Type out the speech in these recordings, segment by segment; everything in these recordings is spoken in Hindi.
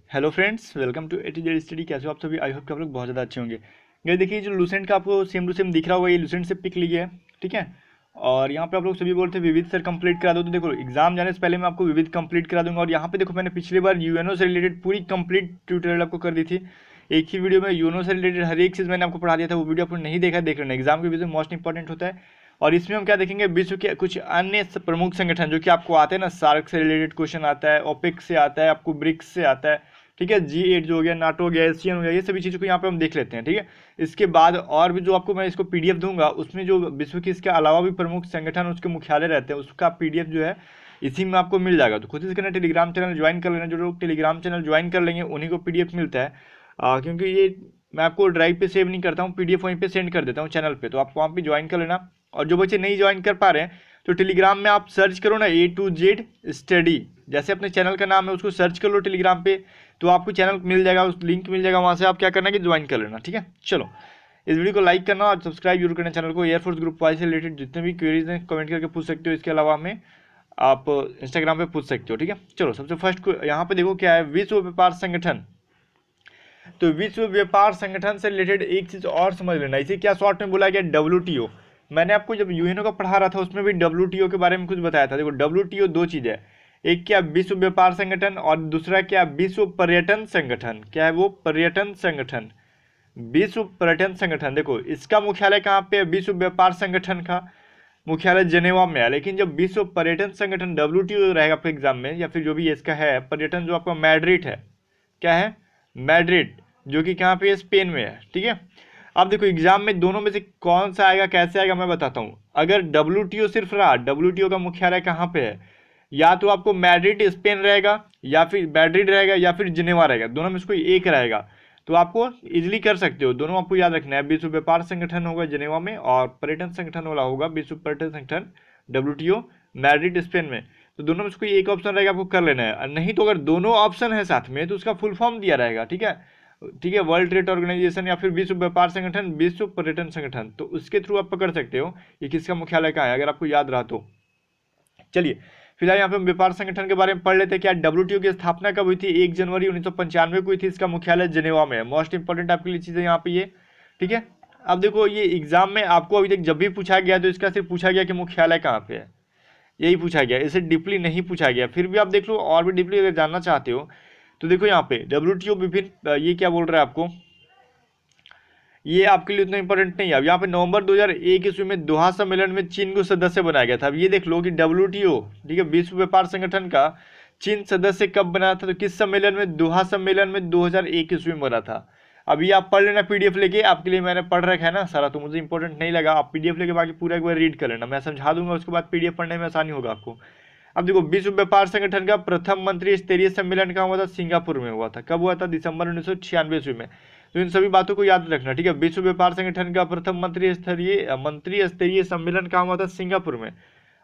Hello friends, welcome to A to Z study. कैसे हो आप सभी? आई होप कि आप लोग बहुत ज़्यादा अच्छे होंगे। ये देखिए, जो लूसेंट का आपको सेम टू सेम दिख रहा होगा, ये लूसेंट से पिक लिया है, ठीक है। और यहाँ पे आप लोग सभी बोलते हैं विविध सर कंप्लीट करा दो, तो देखो एग्जाम जाने से पहले मैं आपको विविध कंप्लीट करा दूंगा। और यहाँ पे देखो, मैंने पिछली बार यूएनओ से रिलेटेड पूरी कंप्लीट ट्यूटोरियल आपको कर दी थी। एक ही वीडियो में यूएनओ से रिलेटेड हर एक चीज़ मैंने आपको पढ़ा दिया था। वो वीडियो आपको नहीं देखा, देख लेना, एग्जाम के वीडियो मोस्ट इंपॉर्टेंट होता है। और इसमें हम क्या देखेंगे, विश्व के कुछ अन्य प्रमुख संगठन जो कि आपको आते हैं ना, सार्क से रिलेटेड क्वेश्चन आता है, ओपेक से आता है, आपको ब्रिक्स से आता है, ठीक है, G8 जो हो गया, नाटो हो गया, एशियन हो गया, ये सभी चीज़ों को यहाँ पे हम देख लेते हैं, ठीक है। इसके बाद और भी जो आपको मैं इसको पीडीएफ दूंगा, उसमें जो विश्व के इसके अलावा भी प्रमुख संगठन उसके मुख्यालय रहते हैं, उसका पीडीएफ जो है इसी में आपको मिल जाएगा। तो कोशिश करना टेलीग्राम चैनल ज्वाइन कर लेना। जो लोग टेलीग्राम चैनल ज्वाइन कर लेंगे उन्हीं को पीडीएफ मिलता है, क्योंकि ये मैं आपको ड्राइव पे सेव नहीं करता हूँ, पीडीएफ वहीं पे सेंड कर देता हूँ चैनल पे, तो आप वहाँ पे ज्वाइन कर लेना। और जो बच्चे नहीं ज्वाइन कर पा रहे हैं, तो टेलीग्राम में आप सर्च करो ना, A to Z स्टडी, जैसे अपने चैनल का नाम है उसको सर्च कर लो टेलीग्राम पे, तो आपको चैनल मिल जाएगा, उस लिंक मिल जाएगा, वहाँ से आप क्या करना कि ज्वाइन कर लेना, ठीक है। चलो, इस वीडियो को लाइक करना और सब्सक्राइब जरूर करना चैनल को। एयरफोर्स ग्रुप वाइज से रिलेटेड जितने भी क्वेरीज हैं कमेंट करके पूछ सकते हो। इसके अलावा हमें आप इंस्टाग्राम पे पूछ सकते हो, ठीक है। चलो, सबसे फर्स्ट यहाँ पे देखो क्या है, विश्व व्यापार संगठन। तो विश्व व्यापार संगठन से रिलेटेड एक चीज और समझ लेना, इसे क्या शॉर्ट में बोला गया, WTO। मैंने आपको जब यूएनओ का पढ़ा रहा था उसमें भी WTO के बारे में कुछ बताया था। देखो, WTO दो चीज़ है, एक क्या विश्व व्यापार संगठन और दूसरा क्या विश्व पर्यटन संगठन। क्या है वो? पर्यटन संगठन, विश्व पर्यटन संगठन। देखो, इसका मुख्यालय कहाँ पे है? विश्व व्यापार संगठन का मुख्यालय जेनेवा में है, लेकिन जब विश्व पर्यटन संगठन WTO रहेगा आपके एग्जाम में, या फिर जो भी इसका है पर्यटन, जो आपका मैड्रिड है, क्या है? मैड्रिड, जो कि कहाँ पे है? स्पेन में है, ठीक है। अब देखो, एग्जाम में दोनों में से कौन सा आएगा, कैसे आएगा, मैं बताता हूँ। अगर WTO सिर्फ रहा, WTO का मुख्यालय कहाँ पे है, या तो आपको मैड्रिड स्पेन रहेगा, या फिर मैड्रिड रहेगा, या फिर जिनेवा रहेगा, दोनों में से कोई एक रहेगा। तो आपको इजिली कर सकते हो, दोनों आपको याद रखना है। विश्व व्यापार संगठन होगा जिनेवा में, और पर्यटन संगठन वाला होगा विश्व पर्यटन संगठन WTO, मैड्रिड स्पेन में। तो दोनों में से कोई एक ऑप्शन रहेगा, आपको कर लेना है। नहीं तो अगर दोनों ऑप्शन है साथ में, तो उसका फुल फॉर्म दिया रहेगा, ठीक है, ठीक है, वर्ल्ड ट्रेड ऑर्गेनाइजेशन या फिर विश्व व्यापार संगठन, विश्व पर्यटन संगठन, तो उसके थ्रू आप पकड़ सकते हो कि किसका मुख्यालय कहाँ है, अगर आपको याद रहा तो। चलिए, फिलहाल यहाँ पे हम व्यापार संगठन के बारे में पढ़ लेते हैं। क्या WTO की स्थापना कब हुई थी? 1 जनवरी 1995 को हुई थी। इसका मुख्यालय जिनेवा में है। मोस्ट इंपॉर्टेंट आपके लिए चीज़ है यहाँ पे ये, ठीक है। अब देखो, ये एग्जाम में आपको अभी तक जब भी पूछा गया तो इसका सिर्फ पूछा गया कि मुख्यालय कहाँ पे है, यही पूछा गया, इसे डीपली नहीं पूछा गया। फिर भी आप देख लो, और भी डीपली अगर जानना चाहते हो तो देखो यहाँ पे WTO विभिन्न, ये क्या बोल रहा है आपको, ये आपके लिए उतना इंपॉर्टेंट नहीं है। अब यहाँ पे नवंबर 2001 ईस्वी में दोहा सम्मेलन में चीन को सदस्य बनाया गया था। अब ये देख लो कि WTO, ठीक है, विश्व व्यापार संगठन का चीन सदस्य कब बना था? तो किस सम्मेलन में? दोहा सम्मेलन में 2001 ईस्वी में बना था। अभी आप पढ़ लेना पीडीएफ लेके, आपके लिए मैंने पढ़ रखा है ना सारा, तो मुझे इंपॉर्टेंट नहीं लगा। आप पीडीएफ लेके बाकी पूरा एक बार रीड कर लेना, मैं समझा दूंगा, उसके बाद पीडीएफ पढ़ने में आसानी होगा आपको। अब देखो, विश्व व्यापार संगठन का प्रथम मंत्री स्तरीय सम्मेलन कहाँ हुआ था? सिंगापुर में हुआ था। कब हुआ था? दिसंबर 1996 ईस्वी में। तो इन सभी बातों को याद रखना, ठीक है। विश्व व्यापार संगठन का प्रथम मंत्री स्तरीय सम्मेलन कहाँ हुआ था? सिंगापुर में।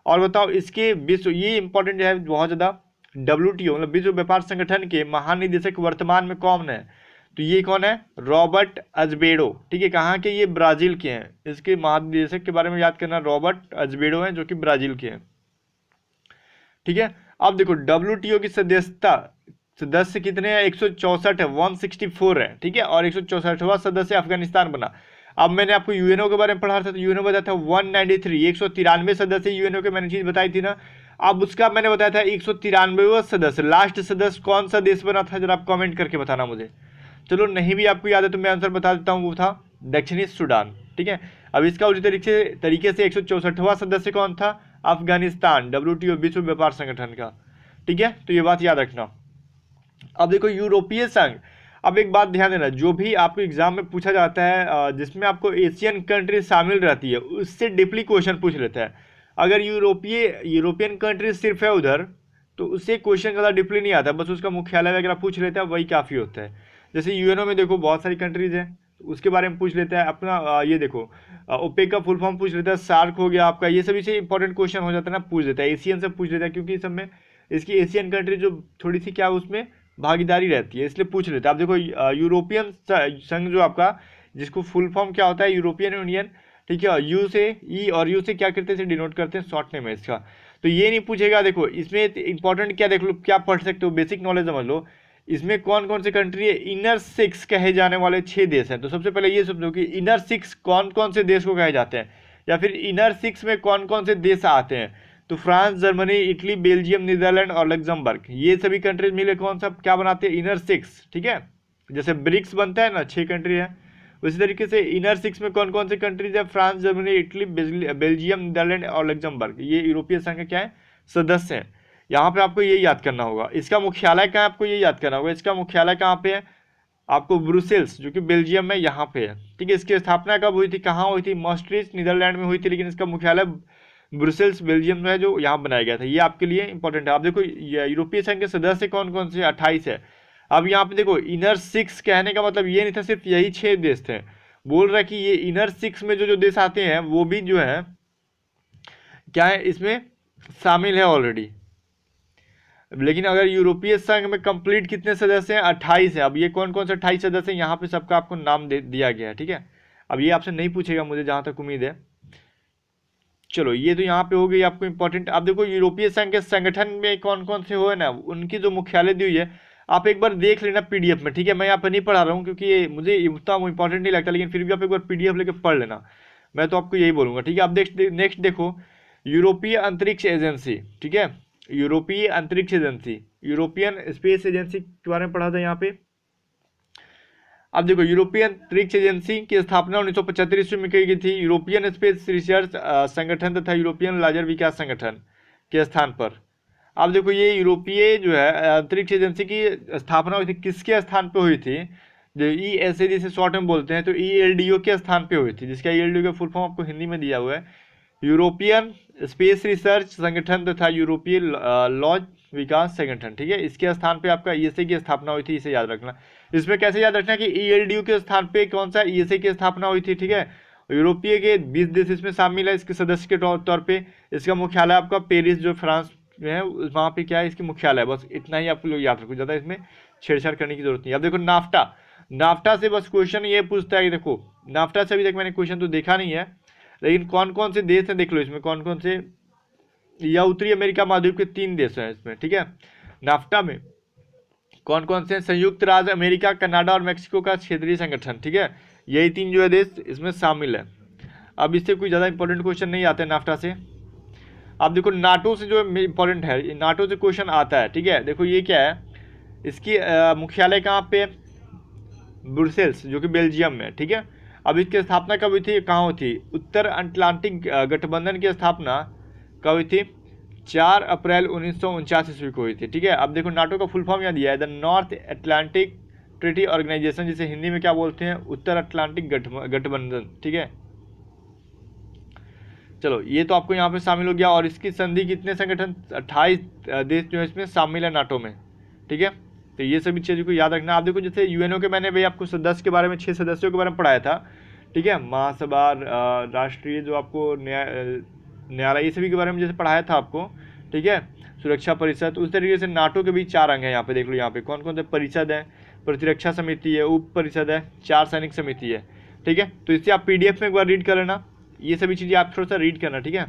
और बताओ, इसके विश्व, ये इंपॉर्टेंट है बहुत ज्यादा, WTO मतलब विश्व व्यापार संगठन के महानिदेशक वर्तमान में कौन है? तो ये कौन है? रॉबर्ट अजबेडो, ठीक है। कहाँ के? ये ब्राजील के हैं। इसके महानिदेशक के बारे में याद करना, रॉबर्ट अजबेडो हैं, जो कि ब्राजील के हैं, ठीक है। अब देखो, WTO की सदस्य कितने हैं? 164 है, 164 है, ठीक है। और 164वां सदस्य अफगानिस्तान बना। अब मैंने आपको यूएनओ के बारे में पढ़ा था, तो यूएनओ बताया था 193, 193 सदस्य यूएनओ के, मैंने चीज बताई थी ना। अब उसका मैंने बताया था 193वां सदस्य, लास्ट सदस्य कौन सा देश बना था? जरा आप कमेंट करके बताना मुझे। चलो, नहीं भी आपको याद है तो मैं आंसर बता देता हूँ, वो था दक्षिणी सूडान, ठीक है। अब इसका उसी तरीके से 164वां सदस्य कौन था? अफगानिस्तान, WTO विश्व व्यापार संगठन का, ठीक है। तो ये बात याद रखना। अब देखो, यूरोपीय संघ। अब एक बात ध्यान देना, जो भी आपको एग्जाम में पूछा जाता है जिसमें आपको एशियन कंट्री शामिल रहती है, उससे डीपली क्वेश्चन पूछ लेता है। अगर यूरोपियन कंट्री सिर्फ है उधर, तो उससे क्वेश्चन ज़्यादा डीपली नहीं आता, बस उसका मुख्यालय वगैरह पूछ लेता है, वही काफ़ी होता है। जैसे यूएनओ में देखो बहुत सारी कंट्रीज हैं, तो उसके बारे में पूछ लेता है अपना। ये देखो, ओपेक का फुल फॉर्म पूछ लेता है, सार्क हो गया आपका, ये सभी से इंपॉर्टेंट क्वेश्चन हो जाता है ना, पूछ लेता है। एशियन से पूछ लेता है, क्योंकि इस सब में इसकी एशियन कंट्री जो थोड़ी सी क्या उसमें भागीदारी रहती है, इसलिए पूछ लेते हैं। आप देखो, यूरोपियन संघ जो आपका, जिसको फुल फॉर्म क्या होता है? यूरोपियन यूनियन, ठीक है। यू से, ई और यू से क्या करते हैं? डिनोट करते हैं, शॉर्ट नेम है इसका। तो ये नहीं पूछेगा। देखो, इसमें इंपॉर्टेंट क्या देख लो, क्या पढ़ सकते हो, बेसिक नॉलेज समझ लो। इसमें कौन कौन से कंट्री है, इनर सिक्स कहे जाने वाले 6 देश हैं। तो सबसे पहले ये समझो कि इनर सिक्स कौन कौन से देश को कहे जाते हैं, या फिर इनर सिक्स में कौन कौन से देश आते हैं। तो France, Germany, Italy, Belgium, Netherland और लग्जमबर्ग, ये सभी कंट्रीज मिले कौन सा क्या बनाते हैं, इनर सिक्स। ठीक है, जैसे ब्रिक्स बनता है ना, 6 कंट्री है, उसी तरीके से इनर सिक्स में कौन कौन से कंट्रीज है, France, Germany, Italy, Belgium, Netherland और लग्जमबर्ग, ये यूरोपीय संघ के क्या है, सदस्य हैं। यहाँ पे आपको ये याद करना होगा। इसका मुख्यालय कहाँ है, आपको ये याद करना होगा। इसका मुख्यालय कहाँ पे है, आपको ब्रुसेल्स, जो कि बेल्जियम में यहाँ पे है। ठीक है, इसकी स्थापना कब हुई थी, कहाँ हुई थी, maastricht नीदरलैंड में हुई थी, लेकिन इसका मुख्यालय ब्रुसेल्स बेल्जियम में है, जो यहाँ बनाया गया था। ये आपके लिए इंपॉर्टेंट है। आप देखो यूरोपीय संघ के सदस्य कौन कौन से, 28 है। अब यहाँ पे देखो इनर सिक्स कहने का मतलब ये नहीं था सिर्फ यही 6 देश थे, बोल रहा है कि ये इनर सिक्स में जो जो देश आते हैं वो भी जो है क्या है, इसमें शामिल है ऑलरेडी। लेकिन अगर यूरोपीय संघ में कंप्लीट कितने सदस्य हैं, 28 है। अब ये कौन कौन से 28 सदस्य हैं, यहाँ पे सबका आपको नाम दिया गया है। ठीक है, अब ये आपसे नहीं पूछेगा मुझे जहाँ तक उम्मीद है। चलो ये तो यहाँ पे हो गई आपको इंपॉर्टेंट। अब देखो यूरोपीय संघ के संगठन में कौन कौन से हो ना, उनकी जो मुख्यालय दी हुई है आप एक बार देख लेना पीडीएफ में। ठीक है, मैं यहाँ पर नहीं पढ़ा रहा हूँ क्योंकि ये मुझे उतना इंपॉर्टेंट नहीं लगता, लेकिन फिर भी आप एक बार पीडीएफ लेके पढ़ लेना, मैं तो आपको यही बोलूँगा। ठीक है, अब नेक्स्ट देखो यूरोपीय अंतरिक्ष एजेंसी। ठीक है, यूरोपीय अंतरिक्ष एजेंसी, यूरोपियन स्पेस एजेंसी के बारे में पढ़ा था यहाँ पे। अब देखो यूरोपियन अंतरिक्ष एजेंसी की स्थापना 1975 ईस्वी में की गई थी, यूरोपियन स्पेस रिसर्च संगठन तथा यूरोपियन लाजर विकास संगठन के स्थान पर। अब देखो ये यूरोपीय जो है अंतरिक्ष एजेंसी की स्थापना हुई थी, किसके स्थान पर हुई थी, जो ESA जिसे शॉर्ट में बोलते हैं, तो ELDO के स्थान पे हुई थी, जिसका ELDO का फुल फॉर्म आपको हिंदी में दिया हुआ है, यूरोपियन स्पेस रिसर्च संगठन तथा यूरोपीय लॉज विकास संगठन। ठीक है, इसके स्थान पे आपका ESA की स्थापना हुई थी, इसे याद रखना। इसमें कैसे याद रखना कि ELDO के स्थान पे कौन सा, ESA की स्थापना हुई थी। ठीक है, यूरोपीय के 20 देश इसमें शामिल है इसके सदस्य के तौर पे। इसका मुख्यालय आपका पेरिस जो फ्रांस में है, वहाँ पे क्या है इसकी मुख्यालय, बस इतना ही आप लोग याद रखो, ज़्यादा इसमें छेड़छाड़ करने की जरूरत नहीं। अब देखो नाफ्टा से बस क्वेश्चन ये पूछता है कि देखो नाफ्टा से अभी तक मैंने क्वेश्चन तो देखा नहीं है, लेकिन कौन कौन से देश हैं देख लो इसमें, कौन कौन से, या उत्तरी अमेरिका महाद्वीप के 3 देश हैं इसमें। ठीक है, नाफ्टा में कौन कौन से, संयुक्त राज्य अमेरिका, कनाडा और मेक्सिको का क्षेत्रीय संगठन। ठीक है, यही 3 जो है देश इसमें शामिल है। अब इससे कोई ज़्यादा इंपॉर्टेंट क्वेश्चन नहीं आते नाफ्टा से। अब देखो नाटो से जो इंपॉर्टेंट है, नाटो से क्वेश्चन आता है। ठीक है, देखो ये क्या है, इसकी मुख्यालय कहाँ पे, ब्रुसेल्स जो कि बेल्जियम में। ठीक है, अब इसकी स्थापना कब हुई थी, कहाँ हुई थी, उत्तर अटलांटिक गठबंधन की स्थापना कब हुई थी, 4 अप्रैल 1949 ईस्वी को हुई थी। ठीक है, अब देखो नाटो का फुल फॉर्म यहाँ दिया है, the North Atlantic Treaty Organization, जिसे हिंदी में क्या बोलते हैं, उत्तर अटलांटिक गठबंधन। ठीक है, चलो ये तो आपको यहाँ पे शामिल हो गया। और इसकी संधि कितने संगठन, 28 देश जो है इसमें शामिल है नाटो में। ठीक है, तो ये सभी चीज़ों को याद रखना। आप देखो जैसे यूएनओ के मैंने भाई आपको सदस्य के बारे में, 6 सदस्यों के बारे में पढ़ाया था। ठीक है, महासभा, राष्ट्रीय जो आपको न्यायालय, ये सभी के बारे में जैसे पढ़ाया था आपको। ठीक है, सुरक्षा परिषद, उस तरीके से नाटो के भी 4 अंग हैं यहाँ पे, देख लो यहाँ पे कौन कौन से परिषद है, प्रतिरक्षा समिति है, उप परिषद है, 4 सैनिक समिति है। ठीक है, तो इससे आप PDF में एक बार रीड कर लेना, ये सभी चीज़ें आप थोड़ा सा रीड करना। ठीक है,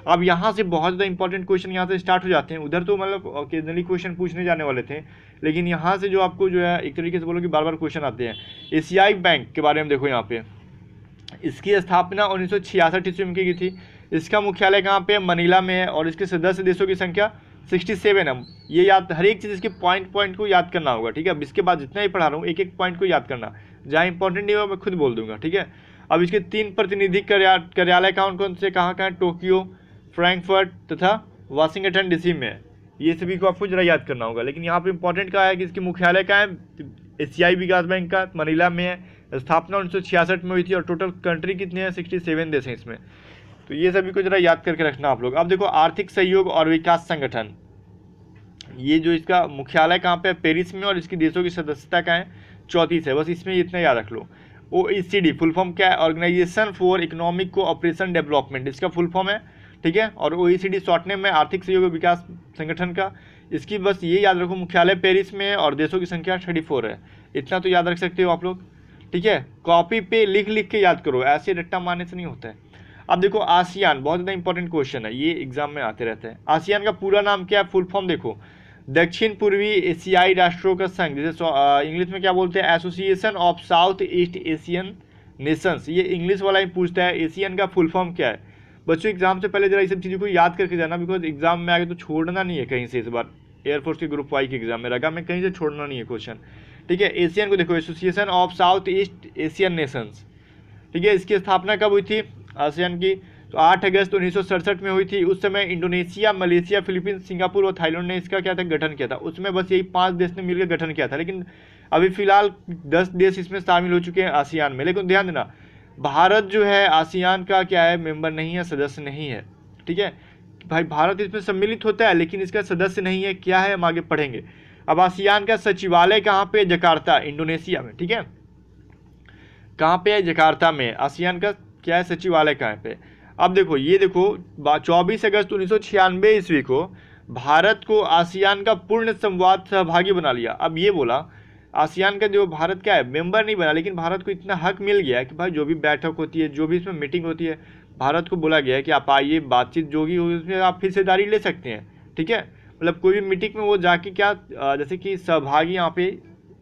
अब यहाँ से बहुत ज़्यादा इंपॉर्टेंट क्वेश्चन यहाँ से स्टार्ट हो जाते हैं। उधर तो मतलब ओकेजनली क्वेश्चन पूछने जाने वाले थे, लेकिन यहाँ से जो आपको जो है एक तरीके से बोलो कि बार बार क्वेश्चन आते हैं। एशियाई बैंक के बारे में देखो यहाँ पे, इसकी स्थापना 1966 ईस्वी में की गई थी। इसका मुख्यालय कहाँ पे, मनीला में है, और इसके सदस्य देशों की संख्या 67 है। ये याद, हर एक चीज़ इसके पॉइंट को याद करना होगा। ठीक है, अब इसके बाद जितना ही पढ़ा रहा हूँ एक एक पॉइंट को याद करना, जहाँ इंपॉर्टेंट नहीं होगा मैं खुद बोल दूंगा। ठीक है, अब इसके 3 प्रतिनिधि कार्यालय कौन कौन से, कहाँ कहाँ, टोक्यो, फ्रैंकफर्ट तथा वाशिंगटन DC में। ये सभी को आपको जरा याद करना होगा। लेकिन यहाँ पे इंपॉर्टेंट क्या है कि इसकी मुख्यालय कहाँ है, एशियाई विकास बैंक का मनीला में है, स्थापना 1966 में हुई थी, और टोटल कंट्री कितने हैं, 67 देश हैं इसमें। तो ये सभी को जरा याद करके रखना आप लोग। अब देखो आर्थिक सहयोग और विकास संगठन, ये जो इसका मुख्यालय कहाँ पे, पेरिस में, और इसकी देशों की सदस्यता क्या है, 34 है। बस इसमें इतना याद रख लो। OECD फुल फॉर्म क्या है, organization for economic cooperation development, इसका फुल फॉर्म है। ठीक है, और OECD शॉर्ट नेम है आर्थिक सहयोग और विकास संगठन का। इसकी बस ये याद रखो मुख्यालय पेरिस में है और देशों की संख्या 34 है। इतना तो याद रख सकते हो आप लोग। ठीक है, कॉपी पे लिख लिख के याद करो, ऐसे रट्टा मारने से नहीं होता है। अब देखो आसियान, बहुत ज़्यादा इंपॉर्टेंट क्वेश्चन है, ये एग्जाम में आते रहते हैं। आसियान का पूरा नाम क्या है, फुल फॉर्म देखो, दक्षिण पूर्वी एशियाई राष्ट्रों का संघ, जैसे इंग्लिश में क्या बोलते हैं, association of south east Asian Nations. ये इंग्लिश वाला ही पूछता है, एशियन का फुल फॉर्म क्या है। बच्चों एग्जाम से पहले जरा ये सब चीज़ों को याद करके जाना, बिकॉज एग्जाम में आगे तो छोड़ना नहीं है कहीं से। इस बार एयरफोर्स के ग्रुप वाई के एग्जाम में रगा में कहीं से छोड़ना नहीं है क्वेश्चन, ठीक है। एशियन को देखो, association of south east Asian Nations, ठीक है। इसकी स्थापना कब हुई थी आसियान की, तो 8 अगस्त 1967 में हुई थी। उस समय इंडोनेशिया, मलेशिया, फिलीपींस, सिंगापुर और थाईलैंड ने इसका क्या था, गठन किया था। उसमें बस यही 5 देश ने मिलकर गठन किया था, लेकिन अभी फिलहाल 10 देश इसमें शामिल हो चुके हैं आसियान में। लेकिन ध्यान देना, भारत जो है आसियान का क्या है, मेंबर नहीं है, सदस्य नहीं है, ठीक है भाई। भारत इसमें सम्मिलित होता है लेकिन इसका सदस्य नहीं है। क्या है, हम आगे पढ़ेंगे। अब आसियान का सचिवालय कहाँ पे, जकार्ता, इंडोनेशिया में, ठीक है। कहाँ पे है, जकार्ता में। आसियान का क्या है, सचिवालय कहाँ पे। अब देखो, ये देखो 24 अगस्त 1996 ईस्वी को भारत को आसियान का पूर्ण संवाद सहभागी बना लिया। अब ये बोला आसियान का जो भारत क्या है, मेंबर नहीं बना, लेकिन भारत को इतना हक मिल गया है कि भाई जो भी बैठक होती है, जो भी इसमें मीटिंग होती है, भारत को बोला गया है कि आप आइए, बातचीत जो भी होगी उसमें आप हिस्सेदारी ले सकते हैं, ठीक है। मतलब कोई भी मीटिंग में वो जाके क्या, जैसे कि सहभागी यहाँ पे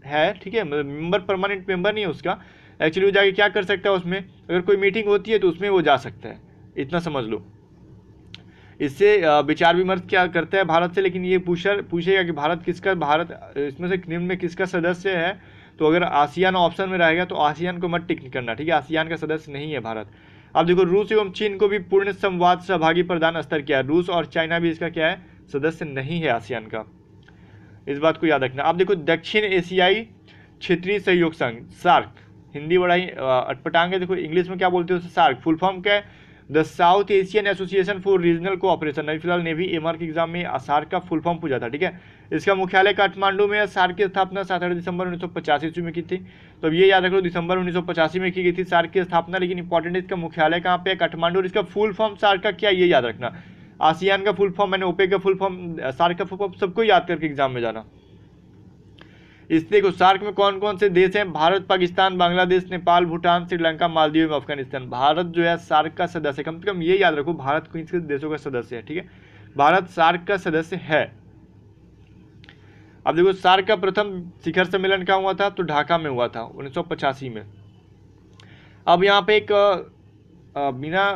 है, ठीक है, मतलब मेंबर, परमानेंट मेंबर नहीं है उसका, एक्चुअली वो जाके क्या कर सकता है, उसमें अगर कोई मीटिंग होती है तो उसमें वो जा सकता है, इतना समझ लो। इससे विचार विमर्श क्या करता है भारत से, लेकिन ये पूछेगा कि भारत इसमें से निम्न में किसका सदस्य है। तो अगर आसियान ऑप्शन में रहेगा तो आसियान को मत टिक करना, ठीक है। आसियान का सदस्य नहीं है भारत। अब देखो, रूस एवं चीन को भी पूर्ण संवाद सहभागी प्रदान स्तर किया है। रूस और चाइना भी इसका क्या है, सदस्य नहीं है आसियान का, इस बात को याद रखना। अब देखो, दक्षिण एशियाई क्षेत्रीय सहयोग संघ, सार्क, हिंदी बड़ा ही अटपटांग है। देखो इंग्लिश में क्या बोलते हो, सार्क फुल फॉर्म क्या है, the south Asian association for regional cooperation. अभी फिलहाल नेवी एमआर के एग्जाम में सार्क का फुल फॉर्म पूछा था, ठीक है। इसका मुख्यालय काठमांडू में है। सार्क की स्थापना 7 दिसंबर 1985 ईस्वी में की थी। तो अब ये याद रख लो, दिसंबर 1985 में की गई थी सार्क की स्थापना, लेकिन इंपॉर्टेंट इसका मुख्यालय कहाँ पे है, काठमांडू। और इसका फुल फॉर्म सार्क का क्या, ये याद रखना। आसियान का फुल फॉर्म, मैंने ओपेक का फुल फॉर्म, सार्क का फुल फॉर्म सबको याद करके एग्जाम में जाना। इस देखो, सार्क में कौन कौन से देश हैं, भारत, पाकिस्तान, बांग्लादेश, नेपाल, भूटान, श्रीलंका, मालदीव एवं अफगानिस्तान। भारत जो है सार्क का सदस्य, कम से कम ये याद रखो, भारत किन किन देशों का सदस्य है, ठीक है। भारत सार्क का सदस्य है। अब देखो, सार्क का प्रथम शिखर सम्मेलन कहाँ हुआ था, तो ढाका में हुआ था 1985 में। अब यहाँ पे एक बिना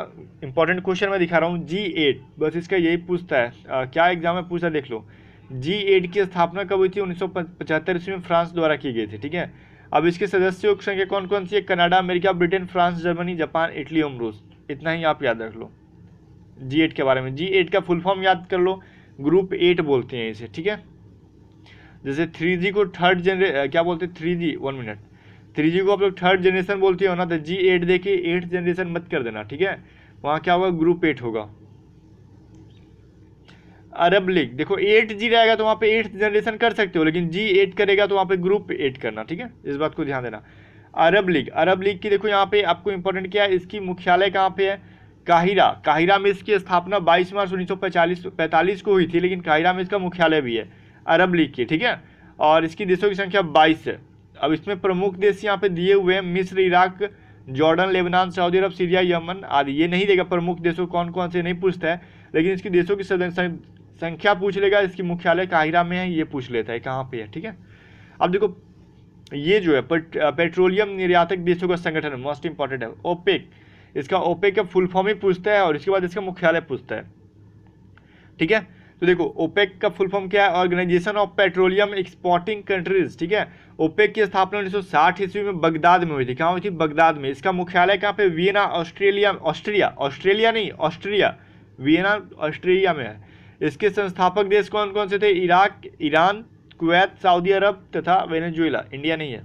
इंपॉर्टेंट क्वेश्चन में दिखा रहा हूँ, G8, बस इसका यही पूछता है, क्या एग्जाम में पूछा देख लो। G8 की स्थापना कब हुई थी, 1975 ईस्वी में फ्रांस द्वारा की गई थी, ठीक है। अब इसके सदस्यों की संख्या कौन कौन सी है, Canada, America, Britain, France, Germany, Japan, Italy एवं रूस। इतना ही आप याद रख लो G8 के बारे में। G8 का फुल फॉर्म याद कर लो, ग्रुप 8 बोलते हैं इसे, ठीक है। जैसे 3G को क्या बोलते हैं, 3G, 1 मिनट, 3G को आप लोग थर्ड जनरेशन बोलते हो ना, तो G8 देखिए 8th जनरेशन मत कर देना, ठीक है। वहाँ क्या होगा, ग्रुप 8 होगा। अरब लीग, देखो 8G रहेगा तो वहाँ पे 8th जनरेशन कर सकते हो, लेकिन G8 करेगा तो वहाँ पे ग्रुप 8 करना, ठीक है। इस बात को ध्यान देना। अरब लीग की देखो यहाँ पे आपको इंपॉर्टेंट क्या है, इसकी मुख्यालय कहाँ पे है, काहिरा में इसकी स्थापना 22 मार्च 1945 को हुई थी, लेकिन काहिरा में इसका मुख्यालय भी है अरब लीग की, ठीक है। और इसकी देशों की संख्या 22 है। अब इसमें प्रमुख देश यहाँ पे दिए हुए हैं, मिस्र, इराक, जॉर्डन, लेबनान, सऊदी अरब, सीरिया, यमन आदि। ये नहीं देगा प्रमुख देशों कौन कौन से, नहीं पूछता है, लेकिन इसकी देशों की संख्या पूछ लेगा। इसकी मुख्यालय काहिरा में है, ये पूछ लेता है कहाँ पे है, ठीक है। अब देखो, ये जो है पेट्रोलियम निर्यातक देशों का संगठन, मोस्ट इंपॉर्टेंट है, ओपेक। इसका ओपेक का फुल फॉर्म ही पूछता है और इसके बाद इसका मुख्यालय पूछता है, ठीक है। तो देखो, ओपेक का फुल फॉर्म क्या है, organization of petroleum exporting countries, ठीक है। ओपेक की स्थापना 1960 ईस्वी में बगदाद में हुई थी। कहाँ हुई थी, बगदाद में। इसका मुख्यालय कहाँ पे, वियना, ऑस्ट्रिया, वियना ऑस्ट्रेलिया में है। इसके संस्थापक देश कौन कौन से थे, इराक, ईरान, कुवैत, सऊदी अरब तथा वेनेजुएला, इंडिया नहीं है।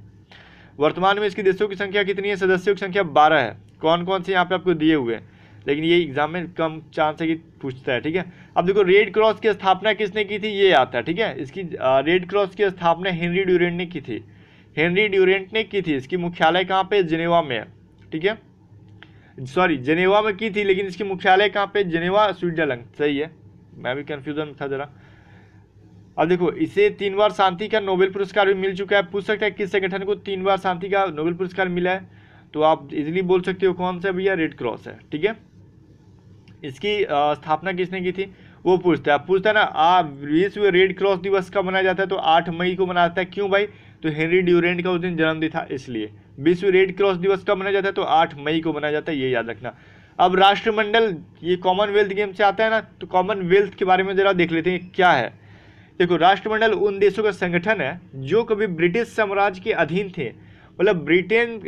वर्तमान में इसकी देशों की संख्या कितनी है, सदस्यों की संख्या 12 है। कौन कौन से यहाँ पे आपको दिए हुए हैं, लेकिन ये एग्जाम में कम चांस है कि पूछता है, ठीक है। अब देखो, रेड क्रॉस की स्थापना किसने की थी, ये आता है, ठीक है। इसकी रेड क्रॉस की स्थापना हेनरी ड्यूरेंट ने की थी। इसकी मुख्यालय कहाँ पे, जेनेवा में है, ठीक है। सॉरी, जेनेवा में की थी, लेकिन इसकी मुख्यालय कहाँ पे, जेनेवा, स्विट्जरलैंड, सही है, मैं भी कंफ्यूजन था जरा। अब देखो, इसे 3 बार शांति का नोबेल पुरस्कार भी मिल चुका है। पूछ सकता है किस संगठन को 3 बार शांति का नोबेल पुरस्कार मिला है, तो आप इजीली बोल सकते हो कौन सा भैया, रेड क्रॉस है, ठीक है। इसकी स्थापना किसने की थी, वो पूछता है ना विश्व रेड क्रॉस दिवस कब मनाया जाता है, तो 8 मई को मनाता है। क्यों भाई, तो हेनरी ड्यूरेंट का उस दिन जन्मदिन था इसलिए। विश्व रेड क्रॉस दिवस कब मनाया जाता है, तो 8 मई को मनाया जाता है, ये याद रखना। अब राष्ट्रमंडल, ये कॉमनवेल्थ गेम से आता है ना, तो कॉमनवेल्थ के बारे में जरा देख लेते हैं क्या है। देखो, राष्ट्रमंडल उन देशों का संगठन है जो कभी ब्रिटिश साम्राज्य के अधीन थे। मतलब ब्रिटेन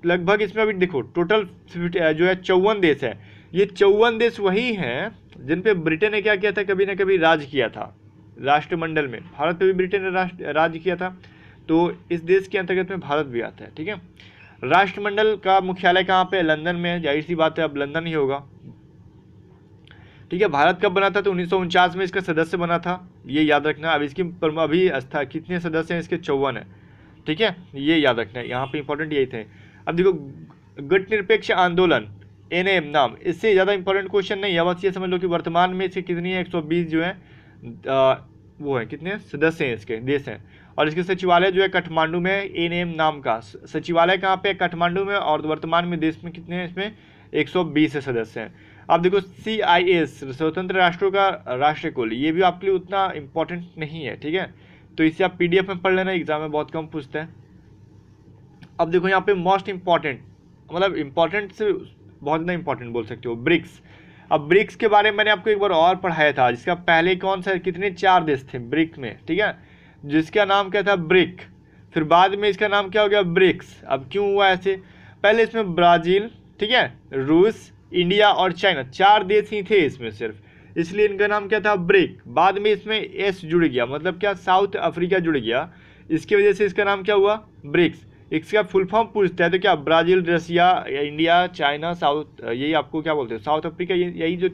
लगभग, इसमें अभी देखो टोटल जो है 54 देश है। ये 54 देश वही हैं जिन पे ब्रिटेन ने क्या किया था, कभी ना कभी राज किया था। राष्ट्रमंडल में भारत पे भी ब्रिटेन ने राज किया था, तो इस देश के अंतर्गत में भारत भी आता है। ठीक है, राष्ट्रमंडल का मुख्यालय कहाँ पे, लंदन में है। जाहिर सी बात है, अब लंदन ही होगा। ठीक है, भारत कब बना था, तो 1949 में इसका सदस्य बना था, ये याद रखना। अब इसकी अभी कितने सदस्य हैं इसके, 54 है। ठीक है, ये याद रखना है, यहाँ पे इंपॉर्टेंट यही थे। अब देखो, गुटनिरपेक्ष आंदोलन NAM नाम, इससे ज़्यादा इंपॉर्टेंट क्वेश्चन नहीं है। बस ये समझ लो कि वर्तमान में इसके कितनी है, 120 जो है वो है, कितने सदस्य हैं इसके, देश हैं। और इसके सचिवालय जो है काठमांडू में, NAM नाम का सचिवालय कहाँ पे है, काठमांडू में। और वर्तमान में देश में कितने हैं, इसमें 120 सदस्य हैं। अब देखो, CIS स्वतंत्र राष्ट्रों का राष्ट्रकुल, ये भी आपके लिए उतना इंपॉर्टेंट नहीं है। ठीक है, तो इसे आप PDF में पढ़ लेना, एग्जाम में बहुत कम पूछते हैं। अब देखो यहाँ पे मोस्ट इंपॉर्टेंट, मतलब इंपॉर्टेंट से बहुत ज़्यादा इंपॉर्टेंट बोल सकते हो, ब्रिक्स। अब ब्रिक्स के बारे में मैंने आपको एक बार और पढ़ाया था, जिसका पहले कौन सा, कितने 4 देश थे ब्रिक में। ठीक है, जिसका नाम क्या था, ब्रिक। फिर बाद में इसका नाम क्या हो गया, ब्रिक्स। अब क्यों हुआ ऐसे, पहले इसमें ब्राज़ील, ठीक है, रूस, इंडिया और चाइना, 4 देश ही थे इसमें सिर्फ, इसलिए इनका नाम क्या था, ब्रिक। बाद में इसमें S जुड़ गया, मतलब क्या, साउथ अफ्रीका जुड़ गया, इसकी वजह से इसका नाम क्या हुआ, ब्रिक्स। इसका फुल फॉर्म पूछता है तो क्या, ब्राज़ील, रसिया, इंडिया, चाइना, साउथ, यही आपको क्या बोलते हैं, साउथ अफ्रीका, यही जो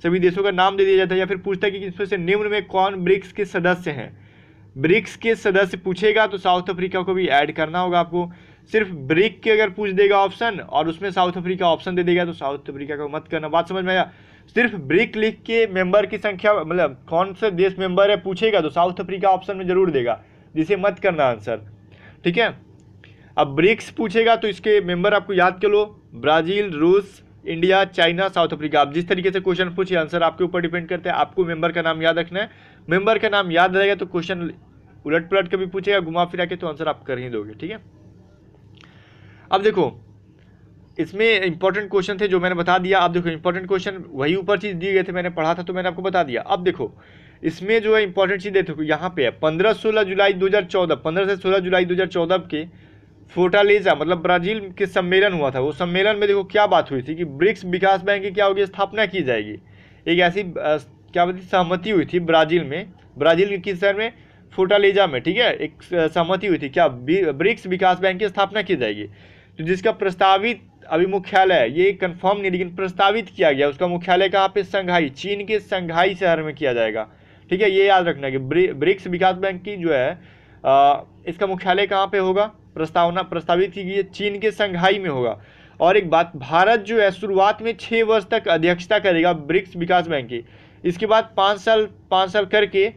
सभी देशों का नाम दे दिया जाता है। या फिर पूछता है कि इसमें से निम्न में कौन ब्रिक्स के सदस्य हैं। ब्रिक्स के सदस्य पूछेगा तो साउथ अफ्रीका को भी ऐड करना होगा आपको। सिर्फ ब्रिक के अगर पूछ देगा ऑप्शन और उसमें साउथ अफ्रीका ऑप्शन दे देगा तो साउथ अफ्रीका को मत करना। बात समझ में आया, सिर्फ ब्रिक लिख के मेंबर की संख्या, मतलब कौन सा देश मेंबर है पूछेगा तो साउथ अफ्रीका ऑप्शन में जरूर देगा, जिसे मत करना आंसर। ठीक है, अब ब्रिक्स पूछेगा तो इसके मेंबर आपको याद कर लो, ब्राज़ील, रूस, इंडिया, चाइना, साउथ अफ्रीका। आप जिस तरीके से क्वेश्चन पूछिए, आंसर आपके ऊपर डिपेंड करता है। आपको मेंबर का नाम याद रखना है, मेंबर का नाम याद रहेगा तो क्वेश्चन उलट पलट के भी पूछेगा, घुमा फिरा के, तो आंसर आप कर ही दोगे। ठीक है, अब देखो इसमें इंपॉर्टेंट क्वेश्चन थे जो मैंने बता दिया। अब देखो इंपॉर्टेंट क्वेश्चन वही ऊपर चीज़ दिए गए थे, मैंने पढ़ा था तो मैंने आपको बता दिया। अब देखो इसमें जो है इंपॉर्टेंट चीज़ देखो यहाँ पे है, 15-16 जुलाई 2014, 15 से 16 जुलाई 2014 के फोर्टालेजा, मतलब ब्राज़ील के सम्मेलन हुआ था। वो सम्मेलन में देखो क्या बात हुई थी कि ब्रिक्स विकास बैंक की क्या होगी, स्थापना की जाएगी। एक ऐसी क्या बोलती सहमति हुई थी ब्राज़ील में, ब्राज़ील के किस शहर में, फोर्टालेजा में। ठीक है, एक सहमति हुई थी क्या, ब्रिक्स विकास बैंक की स्थापना की जाएगी। तो जिसका प्रस्तावित अभी मुख्यालय है, ये कंफर्म नहीं लेकिन प्रस्तावित किया गया, उसका मुख्यालय कहाँ पे, संघाई, चीन के संघाई शहर में किया जाएगा। ठीक है, ये याद रखना कि ब्रिक्स विकास बैंक की जो है इसका मुख्यालय कहाँ पे होगा, प्रस्तावित की गई चीन के संघाई में होगा। और एक बात, भारत जो है शुरुआत में 6 वर्ष तक अध्यक्षता करेगा ब्रिक्स विकास बैंक की। इसके बाद 5 साल करके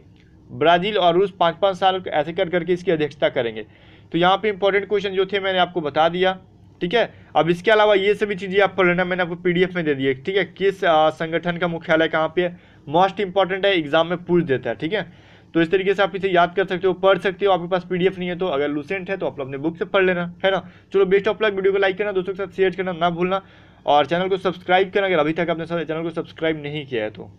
ब्राज़ील और रूस 5-5 साल ऐसे कर करके इसकी अध्यक्षता करेंगे। तो यहाँ पे इंपॉर्टेंट क्वेश्चन जो थे मैंने आपको बता दिया। ठीक है, अब इसके अलावा ये सभी चीज़ें आप पढ़ लेना, मैंने आपको PDF में दे दी है। ठीक है, किस संगठन का मुख्यालय कहाँ पे है, मोस्ट इंपॉर्टेंट है, एग्जाम में पूछ देता है। ठीक है, तो इस तरीके से आप इसे याद कर सकते हो, पढ़ सकते हो। आपके पास PDF नहीं है तो अगर लूसेंट है तो आप अपने बुक से पढ़ लेना, है ना। चलो, बेस्ट ऑफ लक। वीडियो को लाइक करना, दोस्तों के साथ शेयर करना ना भूलना, और चैनल को सब्सक्राइब करना अगर अभी तक आपने चैनल को सब्सक्राइब नहीं किया है तो।